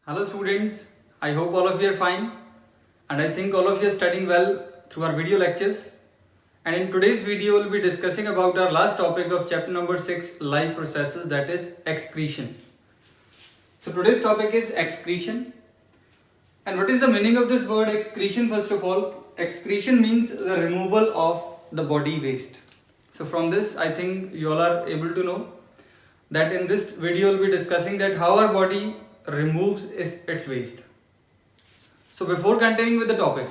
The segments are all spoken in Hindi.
Hello students, I hope all of you are fine and I think all of you are studying well through our video lectures. And in today's video we'll be discussing about our last topic of chapter number 6, life processes, that is excretion. So today's topic is excretion. And what is the meaning of this word excretion? First of all, excretion means the removal of the body waste. So from this I think you all are able to know that in this video we'll be discussing that how our body removes its waste. So before continuing with the topic,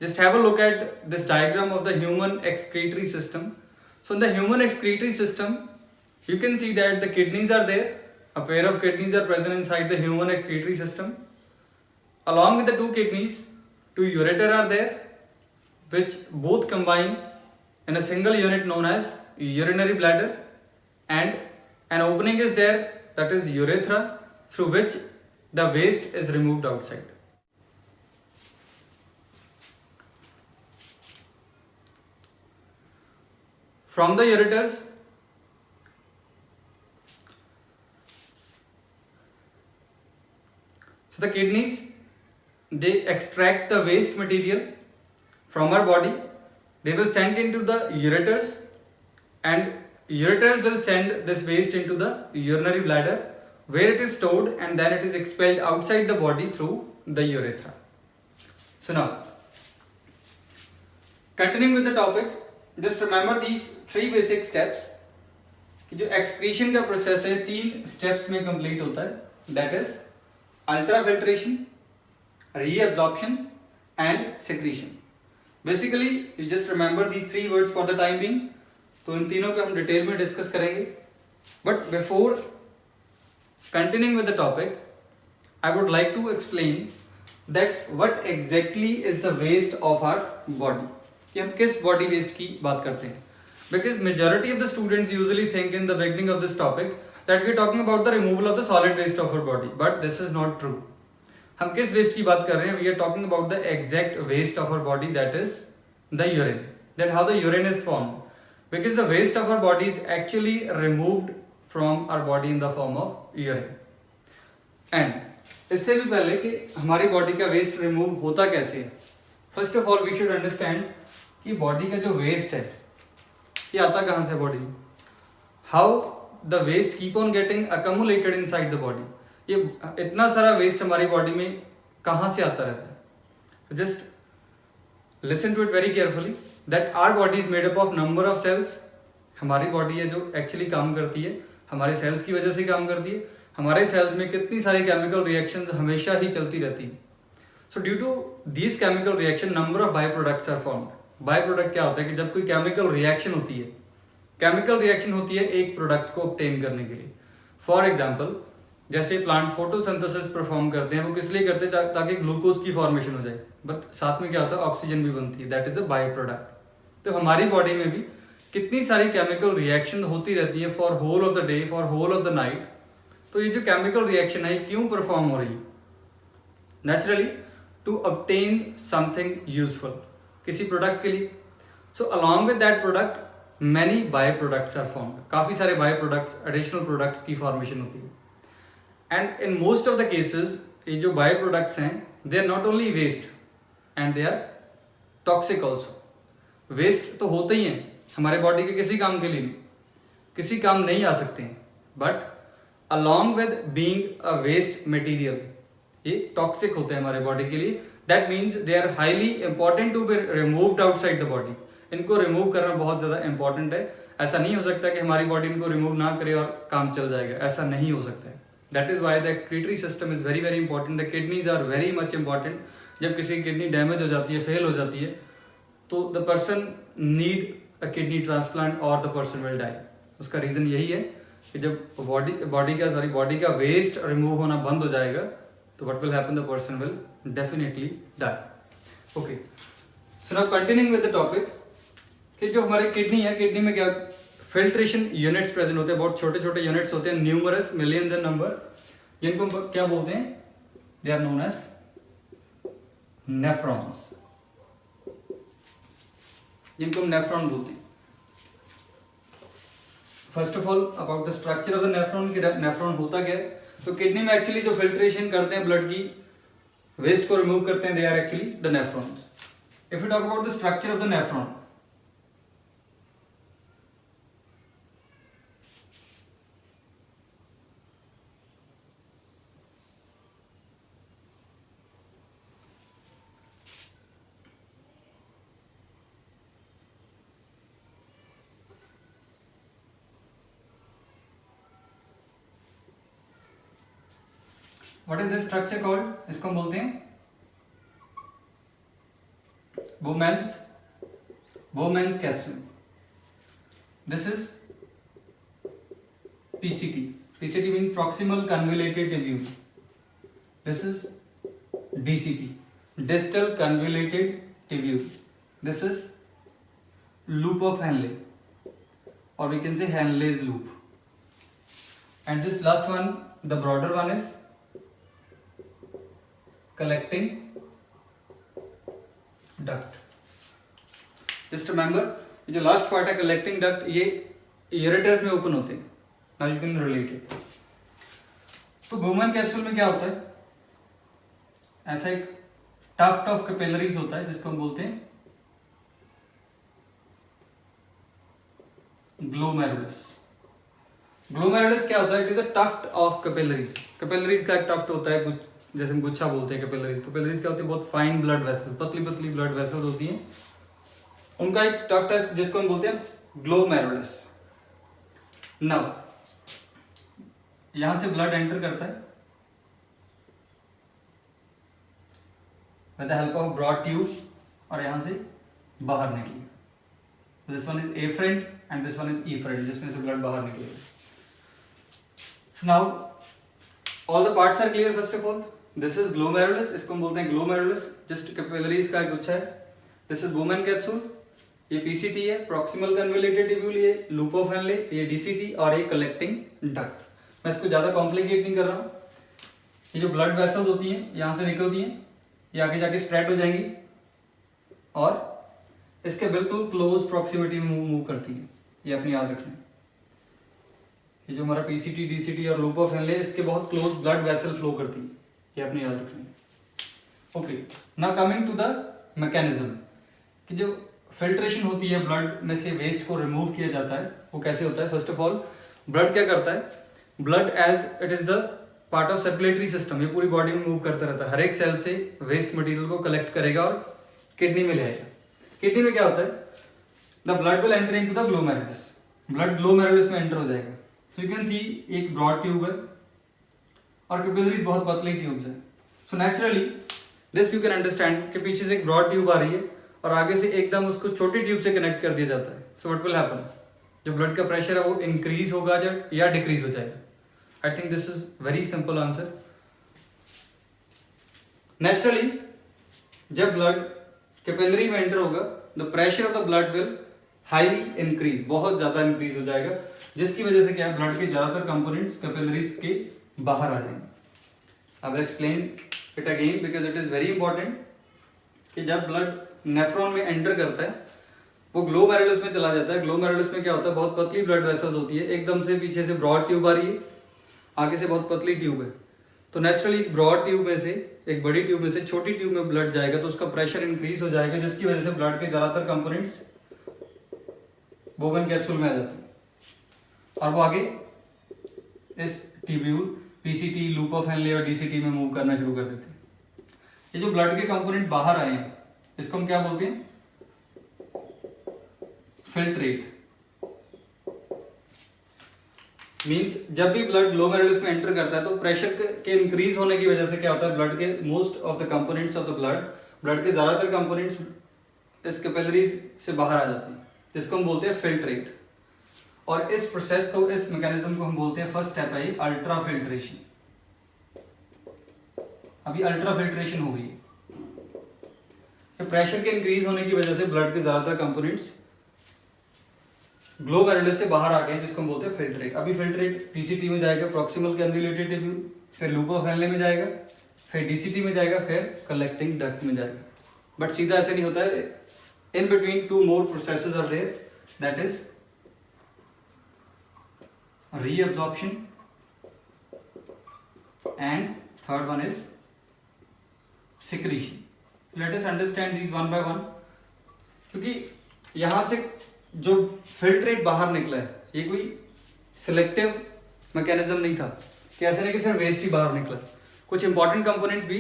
just have a look at this diagram of the human excretory system. So in the human excretory system, you can see that the kidneys are there. A pair of kidneys are present inside the human excretory system. Along with the two kidneys, two ureter are there, which both combine in a single unit known as urinary bladder, and an opening is there, that is urethra, through which the waste is removed outside. From the ureters, so the kidneys, they extract the waste material from our body. They will send into the ureters, and ureters will send this waste into the urinary bladder, where it is stored and then it is expelled outside the body through the urethra. So now, continuing with the topic, just remember these three basic steps. कि जो excretion का process है 3 steps में complete होता है, that is ultrafiltration, reabsorption and secretion. Basically you just remember these three words for the time being. तो इन तीनों को हम डिटेल में डिस्कस करेंगे. But before continuing with the topic, I would like to explain that what exactly is the waste of our body. कि हम किस body waste की बात करते हैं. Because majority of the students usually think in the beginning of this topic that we are talking about the removal of the solid waste of our body, but this is not true. हम किस waste की बात कर रहे हैं? We are talking about the exact waste of our body, that is the urine. That how the urine is formed. Because the waste of our body is actually removed from our body in the form of urine. And इससे भी पहले कि हमारी बॉडी का वेस्ट रिमूव होता कैसे है, first of all we should understand कि बॉडी का जो वेस्ट है ये आता कहाँ से body, how the waste keep on getting accumulated inside the body. ये इतना सारा वेस्ट हमारी बॉडी में कहाँ से आता रहता है. Just listen to it very carefully that our body is made up of number of cells. हमारी बॉडी है जो एक्चुअली काम करती है, हमारे सेल्स की वजह से काम करती है. हमारे सेल्स में कितनी सारी केमिकल रिएक्शंस हमेशा ही चलती रहती है. So due to these chemical reaction number of by products are formed. By product क्या होता है कि जब कोई केमिकल रिएक्शन होती है, केमिकल रिएक्शन होती है एक प्रोडक्ट को ऑब्टेन करने के लिए. फॉर एग्जाम्पल जैसे प्लांट फोटोसिंथेसिस परफॉर्म करते हैं, वो किस लिए करते हैं ताकि ग्लूकोज की फॉर्मेशन हो जाए, बट साथ में क्या होता है ऑक्सीजन भी बनती है, that is a by product. तो हमारी बॉडी में भी कितनी सारी केमिकल रिएक्शन होती रहती है for whole of the day, for whole of the night. तो ये जो केमिकल रिएक्शन है क्यों परफॉर्म हो रही है? Naturally to obtain something useful, किसी प्रोडक्ट के लिए. So along with that product many by products are formed. काफी सारे बाय प्रोडक्ट्स, एडिशनल प्रोडक्ट्स की फॉर्मेशन होती है. And in most of the cases ये जो बाय प्रोडक्ट्स हैं they are not only waste and they are toxic also. Waste तो होते ही हैं हमारे बॉडी के, किसी काम के लिए नहीं, किसी काम नहीं आ सकते हैं, but along with being a waste material ये टॉक्सिक होते हैं हमारे बॉडी के लिए. That means they are highly important to be removed outside the body. इनको रिमूव करना बहुत ज़्यादा इंपॉर्टेंट है. ऐसा नहीं हो सकता कि हमारी बॉडी इनको रिमूव ना करे और काम चल जाएगा, ऐसा नहीं हो सकता है. That is why the excretory system is very very important. The kidneys are very much important. जब किसी की किडनी डैमेज हो जाती है, फेल हो जाती है, तो the person need a kidney transplant और द पर्सन विल डाई. उसका रीजन यही है कि जब बॉडी का वेस्ट रिमूव होना बंद हो जाएगा तो what will happen, the person will definitely die. Okay, so now continuing with the topic कि जो हमारी किडनी है, किडनी में क्या फिल्ट्रेशन यूनिट्स प्रेजेंट होते हैं. बहुत छोटे छोटे यूनिट्स होते हैं, न्यूमरस, मिलियंस इन नंबर, जिनको क्या बोलते हैं, they are known as nephrons. जिनको हम नेफ्रॉन बोलते हैं. First of all about the structure of the nephron कि नेफ्रॉन होता क्या है. तो किडनी में एक्चुअली जो फिल्ट्रेशन करते हैं ब्लड की वेस्ट को रिमूव करते हैं, they are actually the nephrons. If you talk about the structure of the nephron, what is this structure called? इसको हम बोलते हैं Bowman's capsule. This is PCT. PCT means proximal convoluted tubule. This is DCT, distal convoluted tubule. This is loop of Henle, or we can say Henle's loop. And this last one, the broader one, is collecting duct. Just remember, ये जो लास्ट पार्ट है कलेक्टिंग डक्ट, ये यूरेटर्स में ओपन होते हैं. Now you can relate it. तो बोमैन कैप्सूल में क्या होता है? ऐसा एक टफ्ट ऑफ कैपिलरीज होता है जिसको हम बोलते हैं ग्लोमेरुलस. ग्लोमेरुलस क्या होता है? It is a tuft of capillaries. Capillaries का एक टफ्ट होता है, कुछ जैसे हम गुच्छा बोलते हैं कैपिलरीज. कैपिलरीज क्या होती है? बहुत फाइन ब्लड वेसल, पतली पतली ब्लड वेसल्स होती हैं. उनका एक टफ्ट है जिसको हम बोलते हैं ग्लोमेरुलस. नाउ यहां से ब्लड एंटर करता है with the help of broad tube, और यहां से बाहर निकलेगा. This one is afferent and this one is efferent, जिसमें से ब्लड बाहर निकलेगा. So now all the parts are clear. First of all, this is glomerulus, इसको हम बोलते हैं ग्लोमेरुलस, जस्ट कैपिलरीज का एक गुच्छा है. दिस इज बोमैन कैप्सूल, ये पीसीटी है, प्रॉक्सिमल कन्वोल्यूटेड ट्यूब्यूल, ये लूप ऑफ हेनले, ये डीसीटी, और ये कलेक्टिंग डक्ट. मैं इसको ज्यादा कॉम्प्लिकेट नहीं कर रहा हूं. ये जो ब्लड वेसल्स होती हैं यहां से निकलती हैं, ये आगे जाके स्प्रेड हो जाएंगी और इसके बिल्कुल क्लोज प्रॉक्सिमिटी में मूव करती है. ये अपनी याद रखना. ये जो हमारा पीसीटी, डीसीटी और लूप ऑफ हेनले, इसके बहुत क्लोज ब्लड वेसल फ्लो करती है. ये अपनी याद रखना. Okay, now coming to the mechanism कि जो फिल्ट्रेशन होती है ब्लड में से वेस्ट को रिमूव किया जाता है, वो कैसे होता है? फर्स्ट ऑफ ऑल, ब्लड क्या करता है? Blood as it is the part of circulatory system, ये पूरी बॉडी में मूव करता रहता है. हर एक सेल से वेस्ट मटेरियल को कलेक्ट करेगा और किडनी में ले आएगा. किडनी में क्या होता है? The blood will enter into the glomerulus. Blood glomerulus में एंटर हो जाएगा. सो यू कैन सी एक ब्रॉड ट्यूब है और कैपिलरीज बहुत पतली ट्यूब्स है. So naturally this you can understand कि पीछे से एक ब्रॉड ट्यूब आ रही है और आगे से एकदम उसको छोटी ट्यूब से कनेक्ट कर दिया जाता है. So what will happen? जो ब्लड का प्रेशर है वो इंक्रीज होगा या डिक्रीज हो जाएगा. I think this is very simple answer. Naturally जब ब्लड कैपिलरी में एंटर होगा, the pressure of the blood will highly increase, बहुत ज्यादा इंक्रीज हो जाएगा, जिसकी वजह से क्या है? ब्लड के ज्यादातर कंपोनेंट्स कैपिलरीज के बाहर आ जाएंगे. I will explain it again because it is very important कि जब ब्लड नेफ्रॉन में एंटर करता है वो ग्लोमेरुलस में चला जाता है. ग्लोमेरुलस में क्या होता है? बहुत पतली ब्लड वेसल्स होती है. एकदम से पीछे से ब्रॉड ट्यूब आ रही है, आगे से बहुत पतली ट्यूब है. तो नेचुरली ब्रॉड ट्यूब में से, एक बड़ी ट्यूब में से छोटी ट्यूब में ब्लड जाएगा तो उसका प्रेशर इंक्रीज हो जाएगा, जिसकी वजह से ब्लड के ज्यादातर कंपोनेंट्स बोमैन कैप्सूल में आ जाते हैं और वो आगे इस tubule, PCT, loop of Henle और डीसीटी में मूव करना शुरू कर देते हैं. ये जो ब्लड के कंपोनेंट बाहर आए हैं इसको हम क्या बोलते हैं? फिल्ट्रेट. मींस जब भी ब्लड ग्लोमेरुलस में एंटर करता है तो प्रेशर के इंक्रीज होने की वजह से क्या होता है? ब्लड के most of the components of the blood के ज्यादातर कंपोनेंट्स इस कैपिलरीज से बाहर आ जाते हैं, जिसको हम बोलते हैं फिल्ट्रेट. और इस प्रोसेस को, इस मैकेनिज्म को हम बोलते हैं, फर्स्ट स्टेप है अल्ट्रा फिल्ट्रेशन. अभी अल्ट्रा फिल्ट्रेशन हो गई. तो प्रेशर के इंक्रीज होने की वजह से ब्लड के ज्यादातर कंपोनेंट्स ग्लोमेरुलस से बाहर आ गए, जिसको हम बोलते हैं फिल्ट्रेट. अभी फिल्ट्रेट पीसीटी में जाएगा, प्रॉक्सिमल कन्वोल्यूटेड ट्यूब्यूल, फिर लूप ऑफ हेनले में जाएगा, फिर डीसीटी में जाएगा, फिर कलेक्टिंग डक्ट में जाएगा. बट सीधा ऐसे नहीं होता है. In between two more processes are there, that is reabsorption and third one is secretion. Let us understand these one by one. क्योंकि यहाँ से जो फिल्ट्रेट बाहर निकला है ये कोई सिलेक्टिव मैकेनिज्म नहीं था कि ऐसे नहीं कि सिर्फ वेस्ट ही बाहर निकला, कुछ इंपॉर्टेंट कंपोनेंट्स भी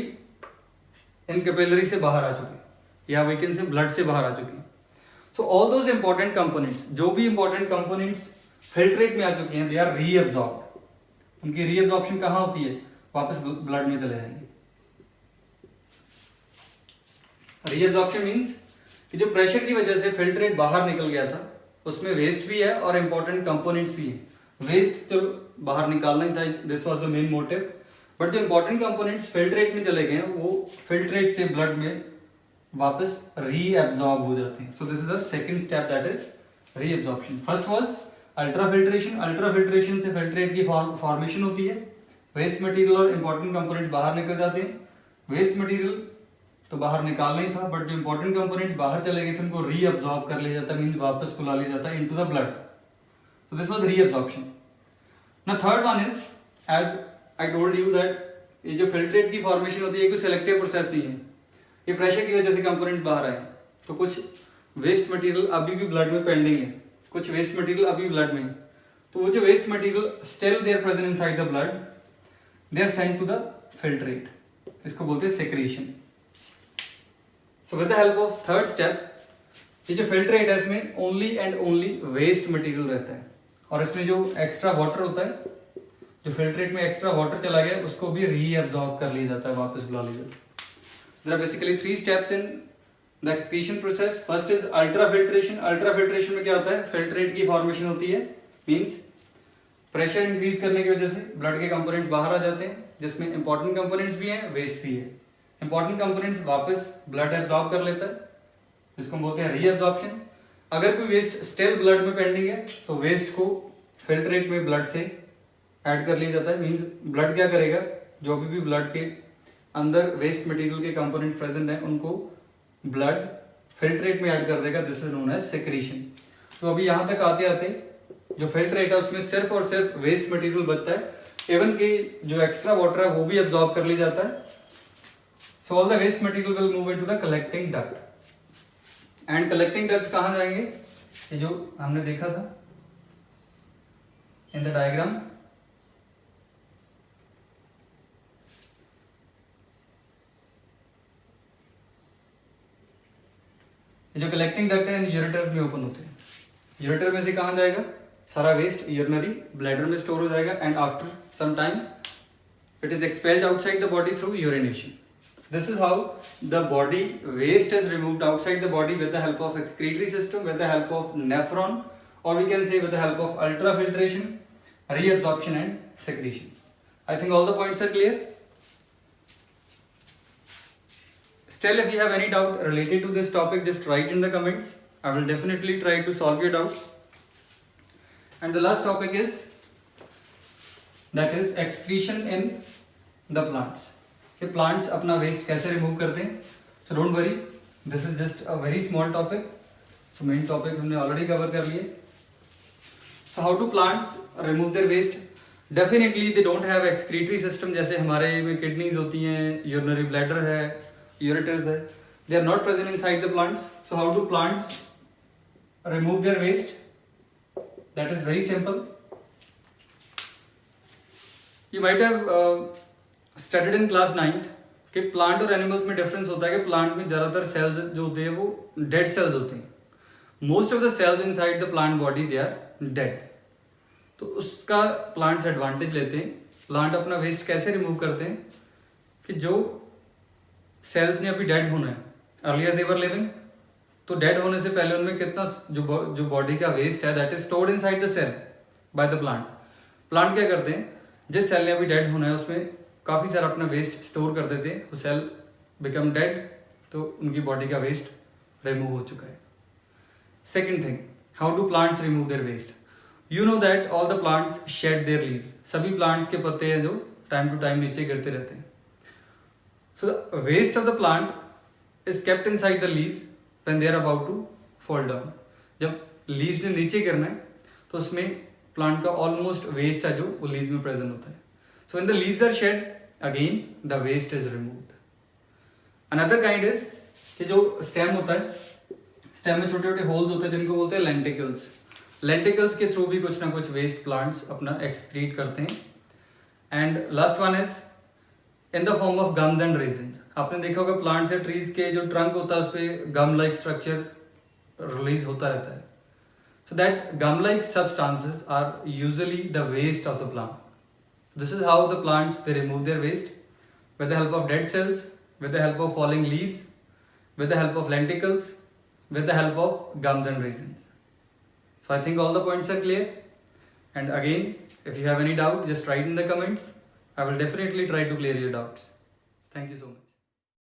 इन कैपिलरी से बाहर आ चुके या वी कैन से ब्लड से बाहर आ चुके हैं. So all those important components, जो भी इंपॉर्टेंट कंपोनेंट्स फिल्ट्रेट में आ चुके हैं, दे आर रीअब्सॉर्ब्ड. उनकी रीअब्सॉर्प्शन कहाँ होती है? वापस ब्लड में चले जाएंगे. रीअब्सॉर्प्शन मींस कि जो प्रेशर की वजह से फिल्ट्रेट बाहर निकल गया था उसमें वेस्ट भी है और इंपॉर्टेंट कंपोनेंट्स भी हैं. वेस्ट तो बाहर निकालना ही था, this was the main motive, but जो इंपॉर्टेंट कंपोनेंट्स फिल्ट्रेट में चले गए हैं वो फिल्ट्रेट से ब्लड में वापस रीअब्सॉर्ब हो जाते हैं. So this is the second step, that is reabsorption. First was ultrafiltration. Ultrafiltration से फिल्ट्रेट की फॉर्मेशन होती है, वेस्ट मटेरियल और इंपॉर्टेंट कंपोनेंट्स बाहर निकल जाते हैं. वेस्ट मटेरियल तो बाहर निकालना ही था, बट जो इंपॉर्टेंट कंपोनेंट्स बाहर चले गए थे उनको रीअब्सॉर्ब कर लिया जाता है, मींस वापस बुला लिया जाता है into the blood. So this was reabsorption. Now third one is, as I told you that ये जो फिल्ट्रेट की फॉर्मेशन होती है कोई सिलेक्टिव प्रोसेस नहीं है. ये प्रेशर की वजह से कंपोनेंट्स बाहर आए तो कुछ वेस्ट मटेरियल अभी भी ब्लड में पेंडिंग है, कुछ वेस्ट मटेरियल अभी ब्लड में है. तो वो जो waste material still they are present inside the blood, they are sent to the filtrate. इसको बोलते हैं secretion. So with the help of third step, ये जो फिल्ट्रेट है इसमें only and only waste material रहता है और इसमें जो एक्स्ट्रा वाटर होता है, जो फिल्ट्रेट में एक्स्ट्रा वाटर चला गया उसको भी रीअब्सॉर्ब कर लिया जाता है, वापस बुला लिया जाता है. There are basically 3 steps in the excretion process. First is ultrafiltration. Ultrafiltration में क्या होता है? फिल्ट्रेट की फॉर्मेशन होती है, मींस प्रेशर इंक्रीज करने की वजह से ब्लड के कंपोनेंट्स बाहर आ जाते हैं, जिसमें इंपॉर्टेंट कंपोनेंट्स भी हैं, वेस्ट भी है. इंपॉर्टेंट कंपोनेंट्स वापस ब्लड एब्जॉर्ब कर लेता है, जिसको बोलते हैं रीअब्जॉर्प्शन. अगर कोई वेस्ट स्टिल ब्लड में पेंडिंग है तो वेस्ट को फिल्ट्रेट में ब्लड से ऐड कर लिया जाता है. मींस ब्लड क्या करेगा, जो भी ब्लड के अंदर वेस्ट मटेरियल के कंपोनेंट प्रेजेंट हैं उनको ब्लड फिल्ट्रेट में ऐड कर देगा. This is known as secretion. तो अभी यहाँ तक आते आते जो फिल्ट्रेट है उसमें सिर्फ और सिर्फ वेस्ट मटेरियल बचता है, इवन के जो एक्स्ट्रा वाटर है वो भी अब्सॉर्ब कर लिया जाता है. So all the waste material will move into the collecting duct. And collecting duct कहाँ जाएंगे? ये जो हमने देखा था इन द डायग्राम, जो कलेक्टिंग डक्ट है यूरेटर में ओपन होते हैं. यूरेटर में से कहाँ जाएगा? सारा वेस्ट यूरिनरी ब्लैडर में स्टोर हो जाएगा and after some time it is expelled outside the body through urination. This is how the body waste is removed outside the body with the help of excretory system, with the help of nephron, और we can say with the help of ultrafiltration, reabsorption and secretion. I think all the points are clear. Still, if you have any doubt related to this topic, just write in the comments. I will definitely try to solve your doubts. And the last topic is, that is excretion in the plants. कि plants अपना waste कैसे remove करते हैं. So don't worry, this is just a very small topic. So main topic हमने already cover कर लिए. So how do plants remove their waste? Definitely they don't have excretory system जैसे हमारे में kidneys होती हैं, urinary bladder है, ureters है. They are not present inside the plants. So how do plants remove their waste? That is very simple. You might have studied in class 9th कि प्लांट और एनिमल्स में डिफरेंस होता है कि प्लांट में ज़्यादातर सेल्स जो होते हैं वो डेड सेल्स होते हैं. Most of the cells inside the plant body they are dead. तो उसका प्लांट्स एडवांटेज लेते हैं. प्लांट अपना वेस्ट कैसे रिमूव करते हैं कि जो सेल्स ने अभी डेड होना है, अर्लियर दे वर लिविंग, तो डेड होने से पहले उनमें कितना जो बॉडी का वेस्ट है that is stored inside the cell by the plant. Plant क्या करते हैं, जिस सेल ने अभी डेड होना है उसमें काफ़ी सारा अपना वेस्ट स्टोर कर देते हैं. वो सेल बिकम डेड तो उनकी बॉडी का वेस्ट रिमूव हो चुका है. Second thing, how do plants remove their waste? You know that all the plants shed their leaves. सभी प्लांट्स के पत्ते हैं जो टाइम टू टाइम नीचे गिरते रहते हैं. So the waste of the plant is kept inside the leaves when they are about to fall down. जब leaves ने नीचे गिरना है तो उसमें plant का almost waste है जो वो leaves में present होता है. So when the leaves are shed, again the waste is removed. Another kind is कि जो स्टेम होता है, स्टेम में छोटे छोटे होल्स होते हैं जिनको बोलते हैं लेंटिकल्स. लेंटिकल्स के थ्रू भी कुछ ना कुछ वेस्ट प्लांट्स अपना एक्सक्रीट करते हैं. And last one is in the form of gums and resin. आपने देखा होगा प्लांट्स या ट्रीज के जो ट्रंक होता है उस पर गम लाइक स्ट्रक्चर रिलीज होता रहता है. So that gum-like substances are usually the waste of the plant. This is how the plants they remove their waste with the help of dead cells, with the help of falling leaves, with the help of lenticles, with the help of gums and raisins. So I think all the points are clear. And again, if you have any doubt, just write in the comments. I will definitely try to clear your doubts. Thank you so much.